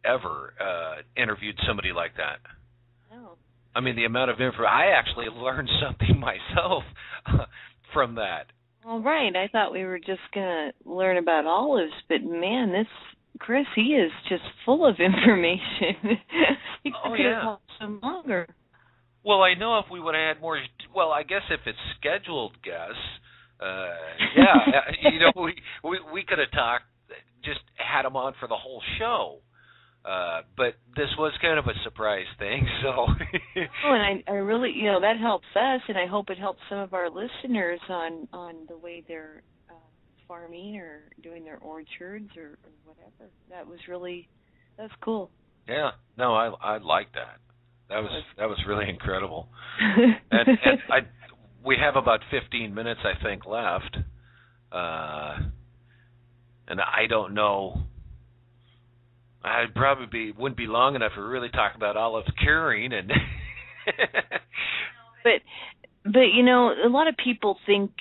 ever interviewed somebody like that. Oh. I mean, the amount of info. I actually learned something myself from that. All right. I thought we were just going to learn about olives, but man, Chris, he is just full of information. He could have talked some longer. Well, I know if we would have had more. Well, I guess if it's scheduled guests, we could have talked. Just had him on for the whole show, but this was kind of a surprise thing. So, and I really, that helps us, and I hope it helps some of our listeners on the way they're farming or doing their orchards or whatever. That's cool. Yeah, no, I like that. That was really incredible. and we have about 15 minutes, I think, left. And I don't know. I'd probably wouldn't be long enough to really talk about olive curing and. But a lot of people think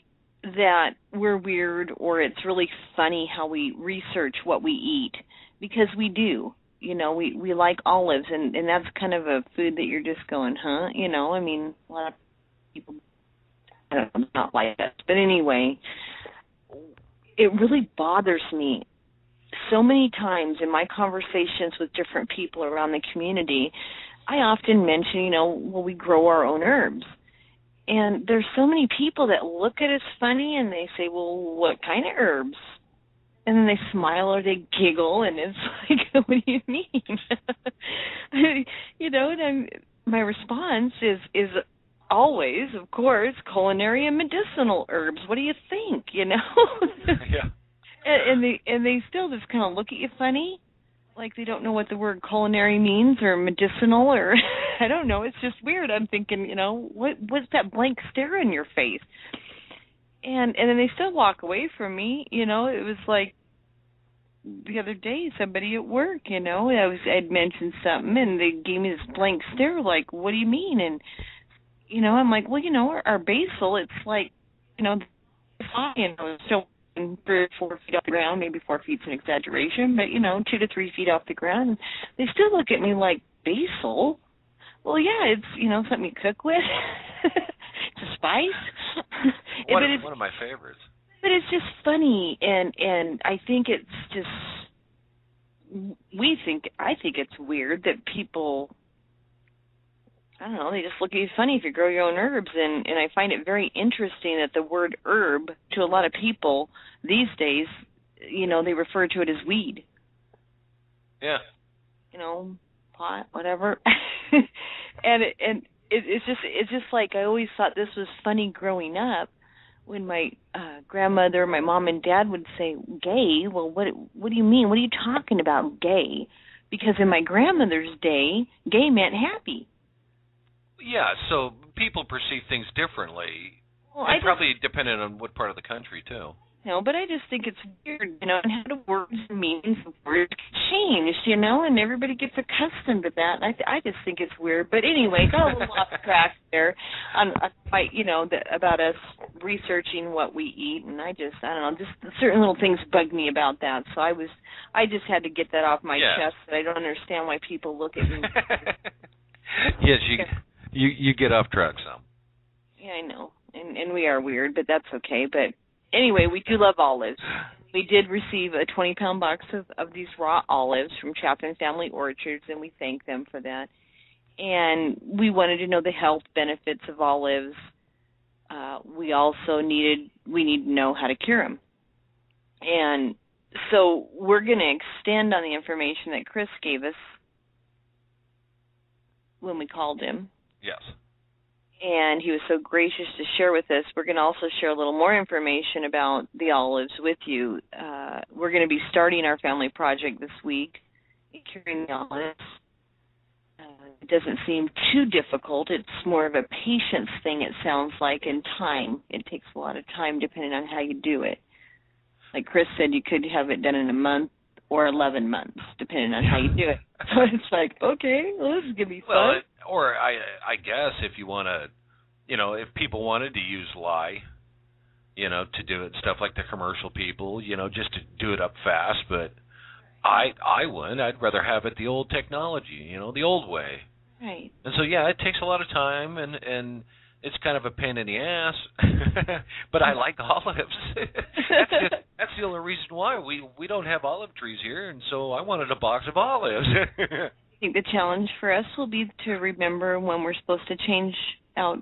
that we're weird or it's really funny how we research what we eat, because we do. We like olives, and that's kind of a food that you're just going, huh? I mean, a lot of people not like that. But anyway, it really bothers me so many times in my conversations with different people around the community. I often mention, we grow our own herbs. And there's so many people that look at us funny and they say, well, what kind of herbs? And then they smile or they giggle, and it's like, what do you mean? And my response is always, of course, culinary and medicinal herbs. What do you think? Yeah. And they still just kind of look at you funny, like they don't know what the word culinary means or medicinal, or I don't know. It's just weird. I'm thinking, what's that blank stare in your face? And then they still walk away from me. It was like the other day, somebody at work, I'd mentioned something and they gave me this blank stare, like, what do you mean? And I'm like, well, our basil, it's like, fine, so and 3 or 4 feet off the ground. Maybe 4 feet's an exaggeration, but, 2 to 3 feet off the ground. And they still look at me like, basil? Well, yeah, it's, something you cook with. It's a spice. One of my favorites. But it's just funny, and I think it's just, I think it's weird that people, I don't know, they just look at you funny if you grow your own herbs, and I find it very interesting that the word herb, to a lot of people these days, they refer to it as weed. Yeah. Pot, whatever. and it's just like, I always thought this was funny growing up when my grandmother, my mom and dad would say, gay? Well, what do you mean? What are you talking about, gay? Because in my grandmother's day, gay meant happy. Yeah, so people perceive things differently. Well, and probably dependent on what part of the country, too. But I just think it's weird, and how do words and meanings of words change, and everybody gets accustomed to that. And I just think it's weird. But anyway, got a little off track there on about us researching what we eat, and I don't know, just certain little things bug me about that. So I just had to get that off my chest. That I don't understand why people look at me. Yes, you get off track some. Yeah, I know, and we are weird, but that's okay. But anyway, we do love olives. We did receive a 20-pound box of these raw olives from Chaffin Family Orchards, and we thank them for that. And we wanted to know the health benefits of olives. We also need to know how to cure them. And so we're going to extend on the information that Chris gave us when we called him. Yes. And he was so gracious to share with us. We're going to also share a little more information about the olives with you. We're going to be starting our family project this week, curing the olives. It doesn't seem too difficult. It's more of a patience thing, it sounds like, and time. It takes a lot of time depending on how you do it. Like Chris said, you could have it done in a month or 11 months, depending on how you do it. So it's like, okay, well, this is going to be fun. Well, or I guess if you want to, if people wanted to use lye, to do it, stuff like the commercial people, just to do it up fast, but I wouldn't. I'd rather have it the old technology, the old way. Right. And so, it takes a lot of time, and it's kind of a pain in the ass, but I like olives. That's the only reason why we don't have olive trees here, and so I wanted a box of olives. I think the challenge for us will be to remember when we're supposed to change out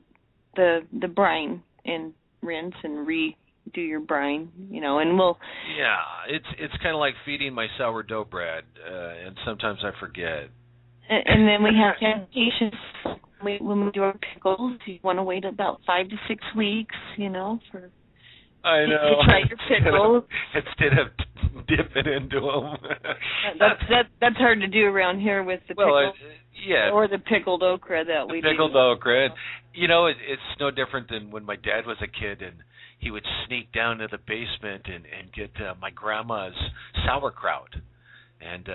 the brine and rinse and redo your brine, and we'll. Yeah, it's kind of like feeding my sourdough bread, and sometimes I forget. And then we have to have patience. When we do our pickles, you want to wait about 5 to 6 weeks, for. I know. To try your pickles instead of dipping into them. That's hard to do around here with the pickles. Or the pickled okra that we do. Pickled okra. It's no different than when my dad was a kid and he would sneak down to the basement and get my grandma's sauerkraut and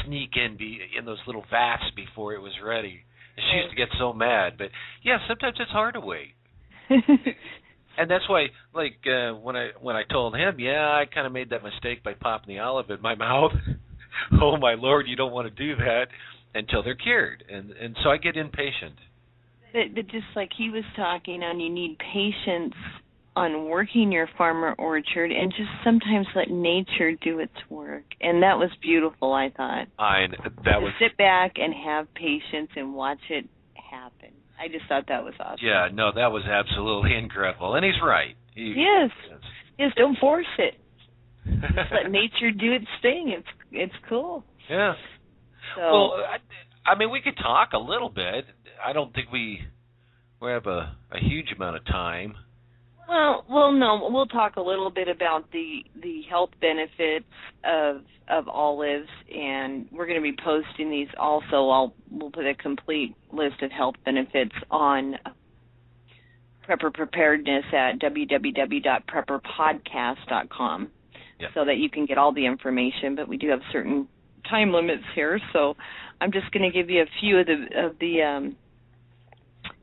sneak in those little vats before it was ready. And she used to get so mad. But, sometimes it's hard to wait. And that's why, like, when I told him, I kind of made that mistake by popping the olive in my mouth. Oh, my Lord, you don't want to do that until they're cured. And so I get impatient. But just like he was talking on, you need patience on working your farmer orchard and just sometimes let nature do its work. And that was beautiful, I thought. Sit back and have patience and watch it happen. I just thought that was awesome. Yeah, no, that was absolutely incredible. And he's right. Yes, don't force it. Just let nature do its thing. It's cool. Yeah. So, well, I mean, we could talk a little bit. I don't think we have a huge amount of time. Well, no, we'll talk a little bit about the health benefits of olives, and we're going to be posting these also. We'll put a complete list of health benefits on Prepper Preparedness at www.prepperpodcast.com, so that you can get all the information. But we do have certain time limits here, so I'm just going to give you a few of the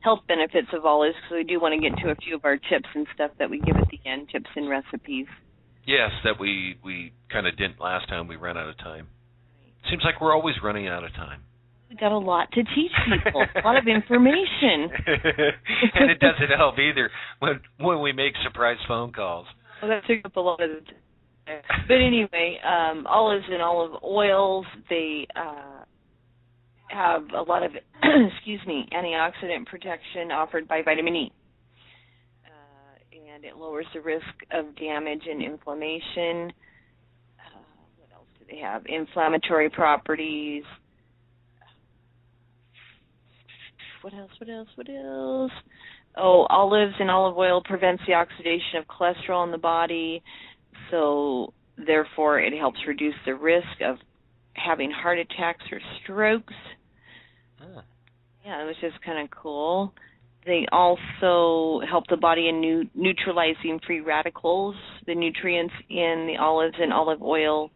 health benefits of olives, because we do want to get to a few of our tips and stuff that we give at the end, tips and recipes. Yes, that we kind of didn't last time. We ran out of time. Seems like we're always running out of time. We got a lot to teach people, a lot of information. And it doesn't help either when we make surprise phone calls. Well, that took up a lot of the time. But anyway, olives and olive oils, they have a lot of, antioxidant protection offered by vitamin E. And it lowers the risk of damage and inflammation. What else do they have? Inflammatory properties. What else? Oh, olives and olive oil prevents the oxidation of cholesterol in the body, so therefore it helps reduce the risk of having heart attacks or strokes. Yeah, it was just kind of cool. They also help the body in neutralizing free radicals. The nutrients in the olives and olive oil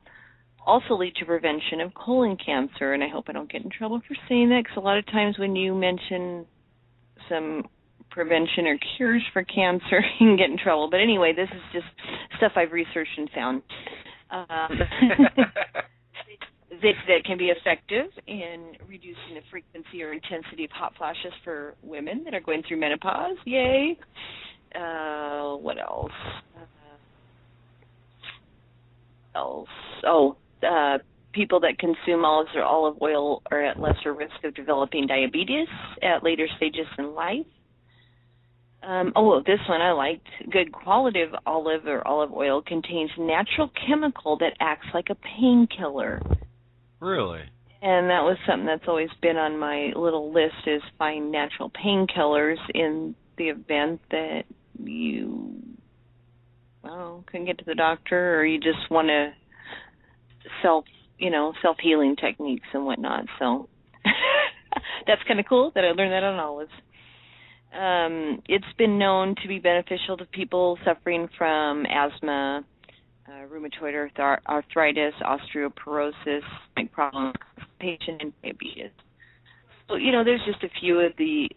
also lead to prevention of colon cancer, and I hope I don't get in trouble for saying that, because a lot of times when you mention some prevention or cures for cancer, you can get in trouble. But anyway, this is just stuff I've researched and found. That can be effective in reducing the frequency or intensity of hot flashes for women that are going through menopause. Yay! What else? People that consume olives or olive oil are at lesser risk of developing diabetes at later stages in life. This one I liked. Good quality of olive or olive oil contains natural chemical that acts like a painkiller. Really? And that was something that's always been on my little list, is find natural painkillers in the event that you, couldn't get to the doctor, or you just want to self-healing techniques and whatnot. So that's kind of cool that I learned that on olives. It's been known to be beneficial to people suffering from asthma, rheumatoid arthritis, osteoporosis, problems, constipation, and diabetes. So, there's just a few of the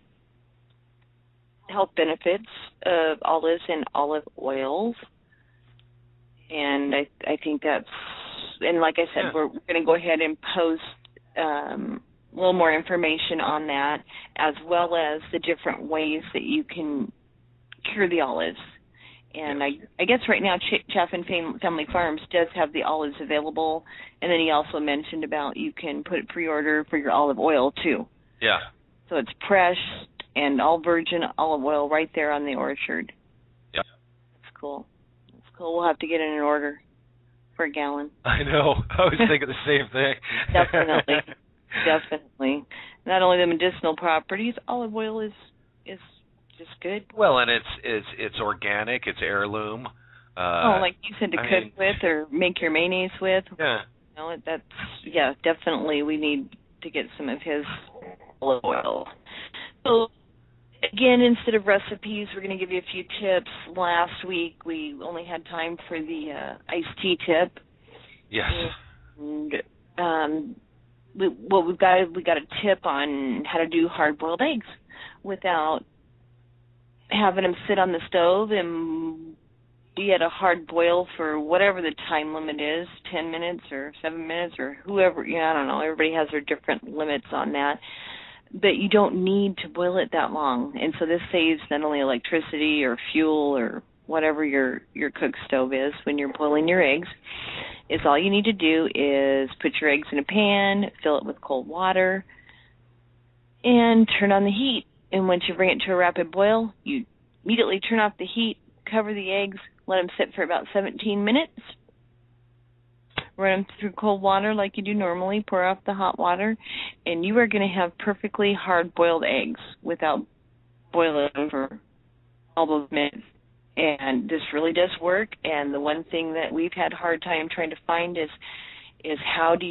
health benefits of olives and olive oils. And I think that's, and like I said, we're going to go ahead and post a little more information on that, as well as the different ways that you can cure the olives. And I guess right now Chaffin Family Farms does have the olives available. And then he also mentioned about you can put pre-order for your olive oil too. Yeah. So it's fresh and all virgin olive oil right there on the orchard. Yeah. That's cool. We'll have to get in an order for a gallon. I know. I was thinking the same thing. Definitely. Not only the medicinal properties, olive oil is just good. Well, and it's organic, it's heirloom. Like you said, to cook with or make your mayonnaise with. Yeah. Definitely we need to get some of his olive oil. So, again, instead of recipes, we're going to give you a few tips. Last week we only had time for the iced tea tip. Yes. And we got a tip on how to do hard-boiled eggs without having them sit on the stove and be at a hard boil for whatever the time limit is, 10 minutes or 7 minutes or whoever, I don't know. Everybody has their different limits on that. But you don't need to boil it that long. And so this saves not only electricity or fuel or whatever your cook stove is when you're boiling your eggs. Is all you need to do is put your eggs in a pan, fill it with cold water, and turn on the heat. And once you bring it to a rapid boil, you immediately turn off the heat, cover the eggs, let them sit for about 17 minutes. Run them through cold water like you do normally, pour off the hot water, and you are going to have perfectly hard-boiled eggs without boiling them for all those minutes. And this really does work, and the one thing that we've had a hard time trying to find is how can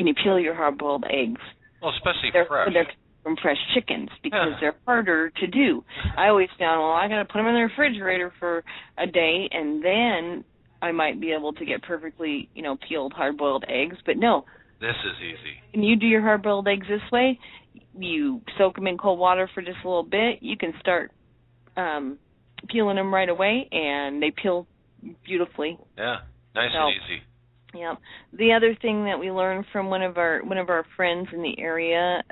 you peel your hard-boiled eggs? Well, especially fresh. They're from fresh chickens, because they're harder to do. I always found, I got to put them in the refrigerator for a day, and then I might be able to get perfectly, peeled hard-boiled eggs. But no. This is easy. When you do your hard-boiled eggs this way, you soak them in cold water for just a little bit. You can start peeling them right away, and they peel beautifully. Yeah, nice and easy. Yeah. The other thing that we learned from one of our friends in the area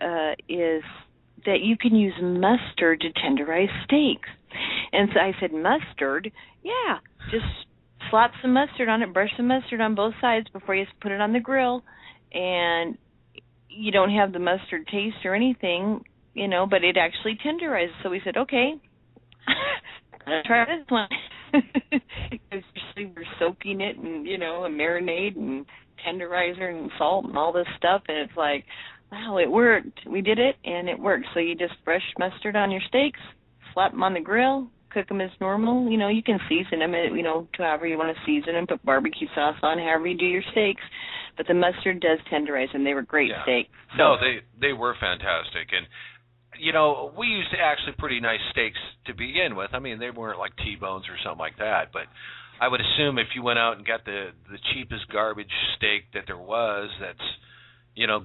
is that you can use mustard to tenderize steaks. And so I said, mustard? Yeah, just slap some mustard on it, brush some mustard on both sides before you put it on the grill, and you don't have the mustard taste or anything, but it actually tenderizes. So we said, okay, let's try this one. Especially we're soaking it in, a marinade and tenderizer and salt and all this stuff, and it's like, wow, it worked. We did it, and it worked. So you just brush mustard on your steaks, slap them on the grill, cook them as normal. You can season them, to however you want to season them, put barbecue sauce on, however you do your steaks. But the mustard does tenderize, and they were great steaks. So. No, they were fantastic. And, we used actually pretty nice steaks to begin with. I mean, they weren't like T-bones or something like that. But I would assume if you went out and got the cheapest garbage steak that there was that's,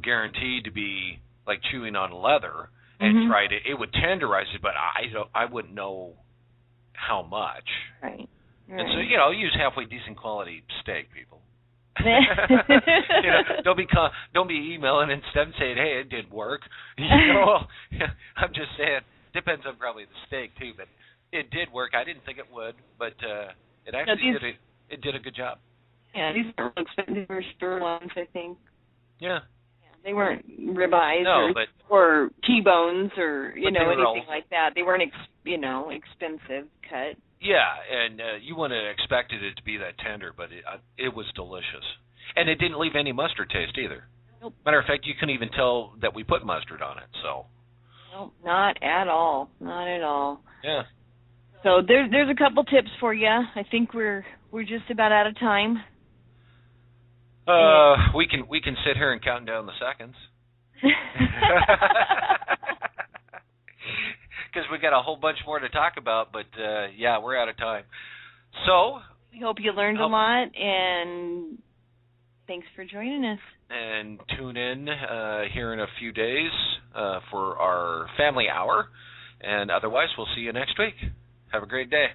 guaranteed to be like chewing on leather and tried it, it would tenderize it, but I wouldn't know how much. Right. And so, use halfway decent quality steak, people. Don't be emailing instead and saying, hey, it did work. I'm just saying, depends on probably the steak too, but it did work. I didn't think it would, but it actually did a good job. Yeah, these are expensive. They were store ones, I think. Yeah. They weren't ribeyes or T-bones or anything like that. They weren't expensive cut. Yeah, and you wouldn't have expected it to be that tender, but it was delicious. And it didn't leave any mustard taste either. Nope. Matter of fact, you couldn't even tell that we put mustard on it. So. Nope, not at all. Not at all. Yeah. So there's a couple tips for you. I think we're just about out of time. We can sit here and count down the seconds. Because we got a whole bunch more to talk about, but we're out of time. So we hope you learned a lot, and thanks for joining us. And tune in here in a few days for our family hour, and otherwise we'll see you next week. Have a great day.